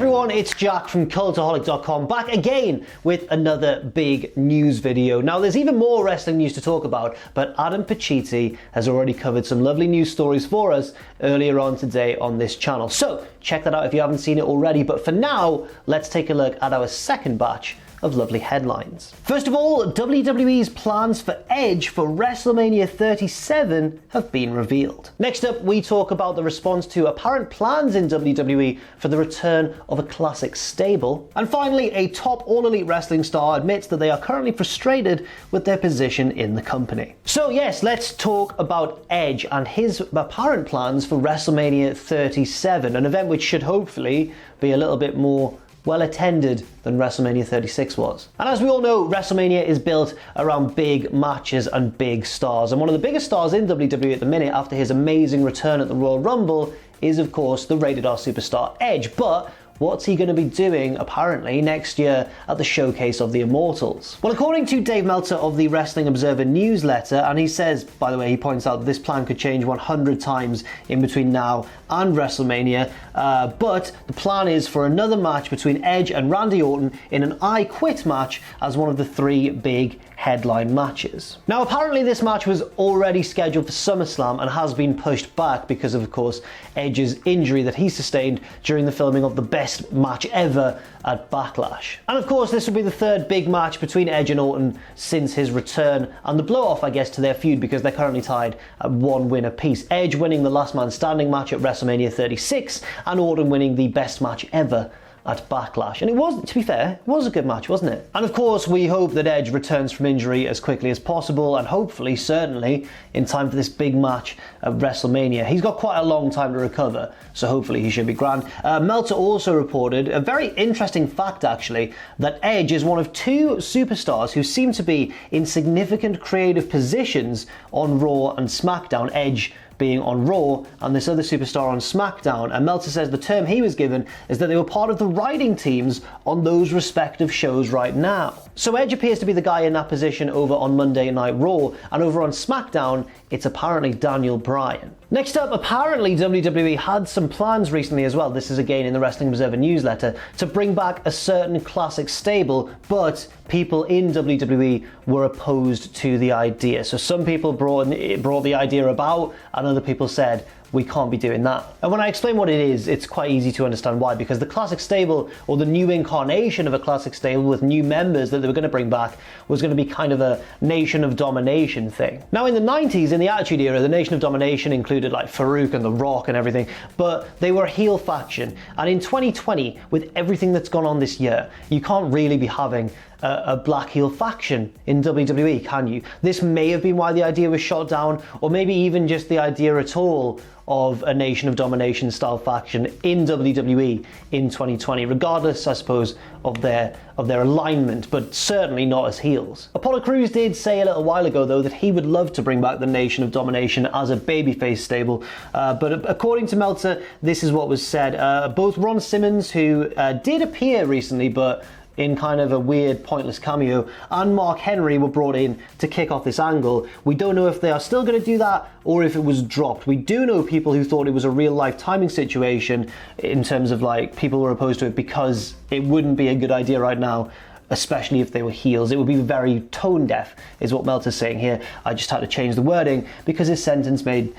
everyone, it's Jack from Cultaholic.com, back again with another big news video. Now there's even more wrestling news to talk about, but Adam Pacitti has already covered some lovely news stories for us earlier on today on this channel. So check that out if you haven't seen it already, but for now, let's take a look at our second batch of lovely headlines. First of all, WWE's plans for Edge for WrestleMania 37 have been revealed. Next up, we talk about the response to apparent plans in WWE for the return of a classic stable. And finally, a top All Elite wrestling star admits that they are currently frustrated with their position in the company. So yes, let's talk about Edge and his apparent plans for WrestleMania 37, an event which should hopefully be a little bit more well attended than WrestleMania 36 was. And as we all know, WrestleMania is built around big matches and big stars. And one of the biggest stars in WWE at the minute, after his amazing return at the Royal Rumble, is of course the rated R superstar Edge. But what's he going to be doing, apparently, next year at the Showcase of the Immortals? Well, according to Dave Meltzer of the Wrestling Observer newsletter, and he says, by the way, he points out that this plan could change 100 times in between now and WrestleMania, but the plan is for another match between Edge and Randy Orton in an I Quit match as one of the three big headline matches. Now, apparently this match was already scheduled for SummerSlam and has been pushed back because of course, Edge's injury that he sustained during the filming of the best match ever at Backlash. And of course, this will be the third big match between Edge and Orton since his return, and the blow-off, I guess, to their feud, because they're currently tied at 1 win apiece. Edge winning the Last Man Standing match at WrestleMania 36, and Orton winning the best match ever at Backlash. And it was, to be fair, it was a good match, wasn't it? And of course, we hope that Edge returns from injury as quickly as possible, and hopefully, certainly, in time for this big match at WrestleMania. He's got quite a long time to recover, so hopefully he should be grand. Meltzer also reported a very interesting fact, actually, that Edge is one of two superstars who seem to be in significant creative positions on Raw and SmackDown. Edge being on Raw and this other superstar on SmackDown. And Meltzer says the term he was given is that they were part of the writing teams on those respective shows right now. So Edge appears to be the guy in that position over on Monday Night Raw, and over on SmackDown, it's apparently Daniel Bryan. Next up, apparently WWE had some plans recently as well, this is again in the Wrestling Observer newsletter, to bring back a certain classic stable, but people in WWE were opposed to the idea. So some people brought the idea about, and other people said, we can't be doing that. And when I explain what it is, it's quite easy to understand why, because the classic stable, or the new incarnation of a classic stable with new members that they were going to bring back, was going to be kind of a Nation of Domination thing. Now in the 90s, in the Attitude Era, the Nation of Domination included like Farouk and The Rock and everything, but they were a heel faction. And in 2020, with everything that's gone on this year, you can't really be having a black heel faction in WWE, can you? This may have been why the idea was shot down, or maybe even just the idea at all of a Nation of Domination style faction in WWE in 2020, regardless, I suppose, of their alignment, but certainly not as heels. Apollo Crews did say a little while ago, though, that he would love to bring back the Nation of Domination as a babyface stable, but according to Meltzer, this is what was said. Both Ron Simmons, who did appear recently, but in kind of a weird, pointless cameo, and Mark Henry were brought in to kick off this angle. We don't know if they are still going to do that or if it was dropped. We do know people who thought it was a real life timing situation, in terms of like people were opposed to it because it wouldn't be a good idea right now, especially if they were heels. It would be very tone deaf, is what Meltzer's saying here. I just had to change the wording because his sentence made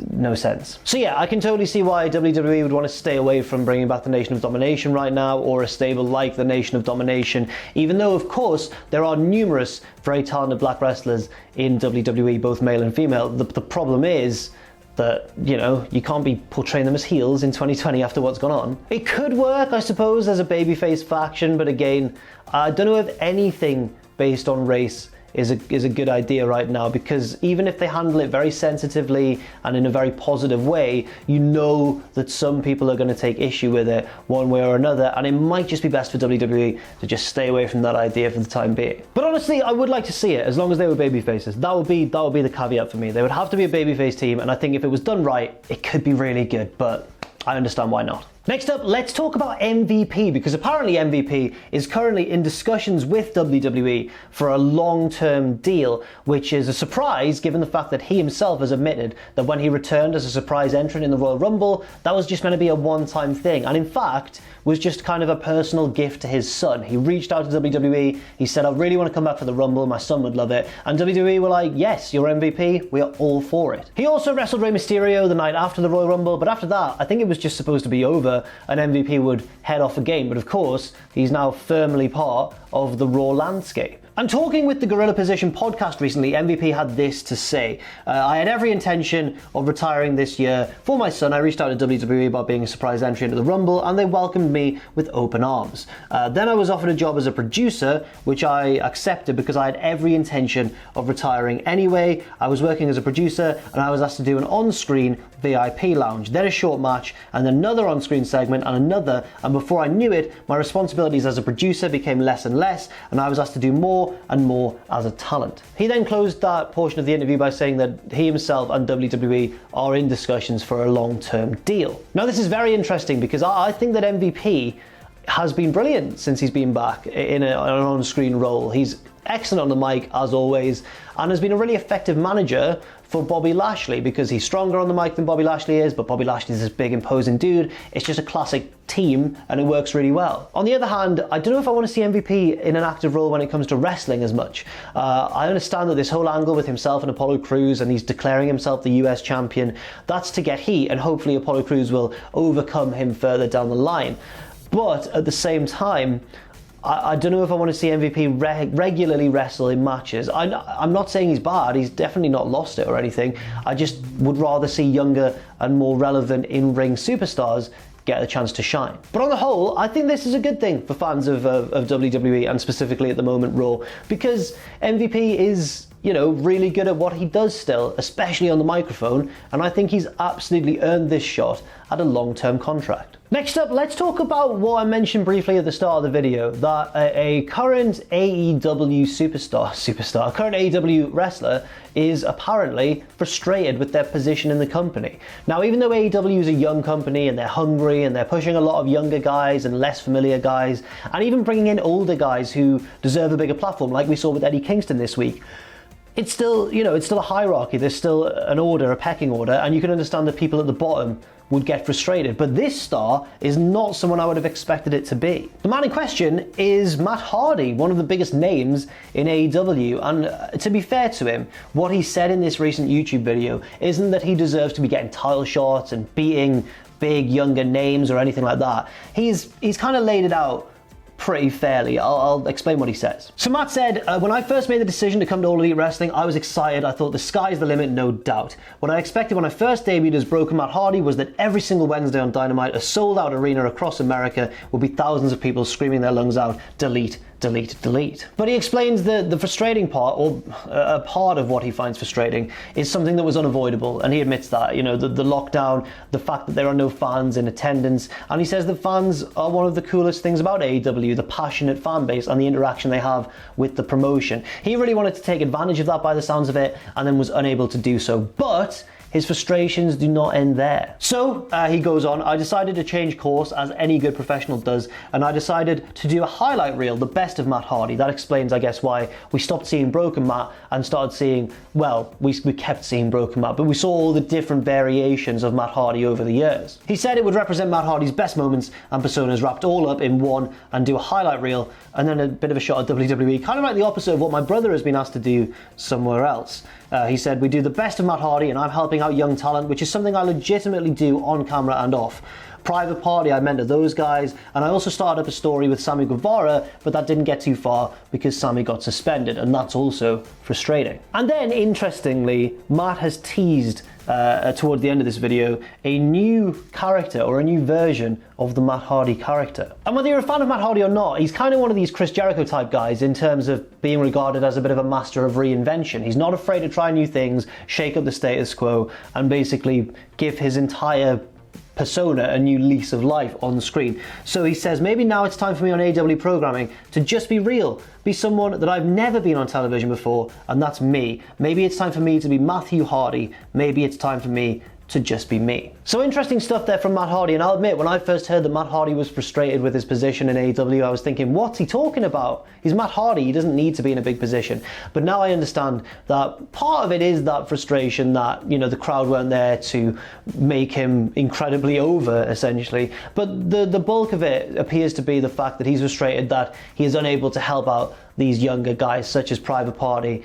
no sense. So yeah, I can totally see why WWE would want to stay away from bringing back the Nation of Domination right now, or a stable like the Nation of Domination, even though of course there are numerous very talented black wrestlers in WWE, both male and female. The problem is that, you know, you can't be portraying them as heels in 2020 after what's gone on. It could work, I suppose, as a babyface faction, but again, I don't know if anything based on race is a good idea right now, because even if they handle it very sensitively and in a very positive way, you know that some people are going to take issue with it one way or another, and it might just be best for WWE to just stay away from that idea for the time being. But honestly, I would like to see it as long as they were babyfaces. That would be the caveat for me. They would have to be a babyface team, and I think if it was done right, it could be really good, but I understand why not. Next up, let's talk about MVP, because apparently MVP is currently in discussions with WWE for a long-term deal, which is a surprise given the fact that he himself has admitted that when he returned as a surprise entrant in the Royal Rumble, that was just meant to be a one-time thing, and in fact was just kind of a personal gift to his son. He reached out to WWE, he said, I really want to come back for the Rumble, my son would love it, and WWE were like, yes, you're MVP, we are all for it. He also wrestled Rey Mysterio the night after the Royal Rumble, but after that, I think it was just supposed to be over and MVP would head off again, but of course, he's now firmly part of the Raw landscape. And talking with the Gorilla Position podcast recently, MVP had this to say. I had every intention of retiring this year for my son. I reached out to WWE about being a surprise entry into the Rumble, and they welcomed me with open arms. Then I was offered a job as a producer, which I accepted because I had every intention of retiring anyway. I was working as a producer, and I was asked to do an on-screen VIP lounge, then a short match, and another on-screen segment, and another, and before I knew it, my responsibilities as a producer became less and less, and I was asked to do more and more as a talent. He then closed that portion of the interview by saying that he himself and WWE are in discussions for a long-term deal. Now this is very interesting because I think that MVP has been brilliant since he's been back in an on-screen role. He's excellent on the mic as always, and has been a really effective manager for Bobby Lashley because he's stronger on the mic than Bobby Lashley is, but Bobby Lashley is this big imposing dude. It's just a classic team and it works really well. On the other hand, I don't know if I want to see MVP in an active role when it comes to wrestling as much. I understand that this whole angle with himself and Apollo Crews, and he's declaring himself the US champion, that's to get heat, and hopefully Apollo Crews will overcome him further down the line. But at the same time, I don't know if I want to see MVP regularly wrestle in matches. I'm not saying he's bad, he's definitely not lost it or anything. I just would rather see younger and more relevant in-ring superstars get a chance to shine. But on the whole, I think this is a good thing for fans of WWE, and specifically at the moment Raw, because MVP is, you know, really good at what he does still, especially on the microphone, and I think he's absolutely earned this shot at a long-term contract. Next up, let's talk about what I mentioned briefly at the start of the video, that a current AEW superstar, a current AEW wrestler is apparently frustrated with their position in the company. Now, even though AEW is a young company and they're hungry and they're pushing a lot of younger guys and less familiar guys, and even bringing in older guys who deserve a bigger platform, like we saw with Eddie Kingston this week, it's still, you know, it's still a hierarchy. There's still an order, a pecking order, and you can understand that people at the bottom would get frustrated. But this star is not someone I would have expected it to be. The man in question is Matt Hardy, one of the biggest names in AEW. And to be fair to him, what he said in this recent YouTube video isn't that he deserves to be getting title shots and beating big younger names or anything like that. He's kind of laid it out pretty fairly. I'll explain what he says. So Matt said, when I first made the decision to come to All Elite Wrestling, I was excited. I thought the sky's the limit, no doubt. What I expected when I first debuted as Broken Matt Hardy was that every single Wednesday on Dynamite, a sold-out arena across America would be thousands of people screaming their lungs out, delete, delete, delete. But he explains the frustrating part, or a part of what he finds frustrating, is something that was unavoidable, and he admits that, you know, the lockdown, the fact that there are no fans in attendance, and he says that fans are one of the coolest things about AEW, the passionate fan base and the interaction they have with the promotion. He really wanted to take advantage of that by the sounds of it, and then was unable to do so. But his frustrations do not end there. So, he goes on, I decided to change course, as any good professional does, and I decided to do a highlight reel, the best of Matt Hardy. That explains, I guess, why we stopped seeing Broken Matt and started seeing, well, we kept seeing Broken Matt, but we saw all the different variations of Matt Hardy over the years. He said it would represent Matt Hardy's best moments and personas wrapped all up in one, and do a highlight reel, and then a bit of a shot at WWE, kind of like the opposite of what my brother has been asked to do somewhere else. He said, we do the best of Matt Hardy, and I'm helping out young talent, which is something I legitimately do on camera and off. Private Party, I mentored those guys, and I also started up a story with Sammy Guevara, but that didn't get too far because Sammy got suspended, and that's also frustrating. And then, interestingly, Matt has teased toward the end of this video a new character, or a new version of the Matt Hardy character. And whether you're a fan of Matt Hardy or not, he's kind of one of these Chris Jericho type guys in terms of being regarded as a bit of a master of reinvention. He's not afraid to try new things, shake up the status quo, and basically give his entire persona a new lease of life on screen. So he says, maybe now it's time for me on AEW programming to just be real, be someone that I've never been on television before, and that's me. Maybe it's time for me to be Matthew Hardy. Maybe it's time for me to just be me. So interesting stuff there from Matt Hardy, and I'll admit, when I first heard that Matt Hardy was frustrated with his position in AEW, I was thinking, what's he talking about? He's Matt Hardy, he doesn't need to be in a big position. But now I understand that part of it is that frustration that, you know, the crowd weren't there to make him incredibly over, essentially. But the bulk of it appears to be the fact that he's frustrated that he is unable to help out these younger guys such as Private Party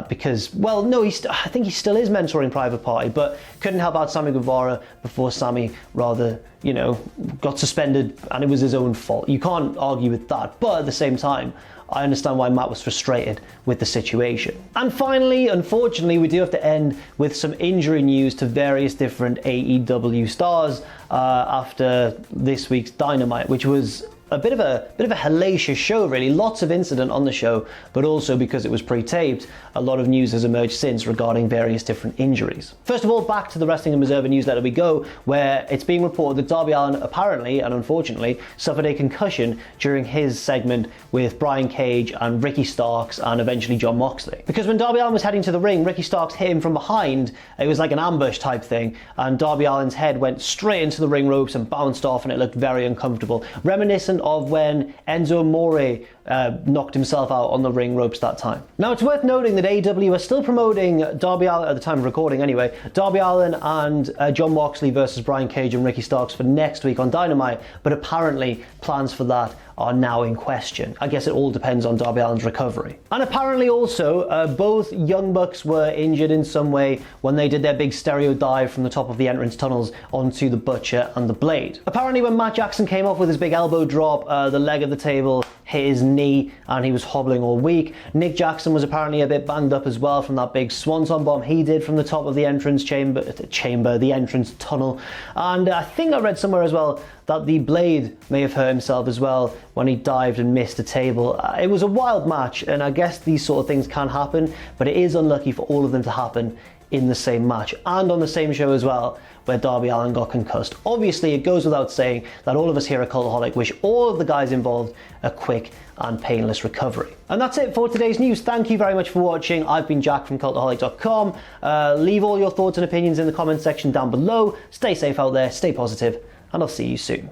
because, well, no, I think he still is mentoring Private Party, but couldn't help out Sammy Guevara before Sammy rather, you know, got suspended, and it was his own fault. You can't argue with that, but at the same time, I understand why Matt was frustrated with the situation. And finally, unfortunately, we do have to end with some injury news to various different AEW stars after this week's Dynamite, which was a bit of a hellacious show, really. Lots of incident on the show, but also because it was pre-taped, a lot of news has emerged since regarding various different injuries. First of all, back to the Wrestling Observer newsletter we go, where it's being reported that Darby Allin apparently, and unfortunately, suffered a concussion during his segment with Brian Cage and Ricky Starks and eventually Jon Moxley. Because when Darby Allin was heading to the ring, Ricky Starks hit him from behind. It was like an ambush type thing, and Darby Allin's head went straight into the ring ropes and bounced off, and it looked very uncomfortable. Reminiscent of when Enzo Amore knocked himself out on the ring ropes that time. Now, it's worth noting that AEW are still promoting Darby Allin, at the time of recording anyway, Darby Allin and Jon Moxley versus Brian Cage and Ricky Starks for next week on Dynamite, but apparently plans for that are now in question. I guess it all depends on Darby Allin's recovery. And apparently also, both Young Bucks were injured in some way when they did their big stereo dive from the top of the entrance tunnels onto the Butcher and the Blade. Apparently when Matt Jackson came off with his big elbow drop, the leg of the table hit his knee and he was hobbling all week. Nick Jackson was apparently a bit banged up as well from that big swanton bomb he did from the top of the entrance the entrance tunnel. And I think I read somewhere as well that the Blade may have hurt himself as well when he dived and missed a table. It was a wild match, and I guess these sort of things can happen, but it is unlucky for all of them to happen in the same match and on the same show as well, where Darby Allin got concussed. Obviously, it goes without saying that all of us here at Cultaholic wish all of the guys involved a quick and painless recovery. And that's it for today's news. Thank you very much for watching. I've been Jack from Cultaholic.com. Leave all your thoughts and opinions in the comment section down below. Stay safe out there, stay positive, and I'll see you soon.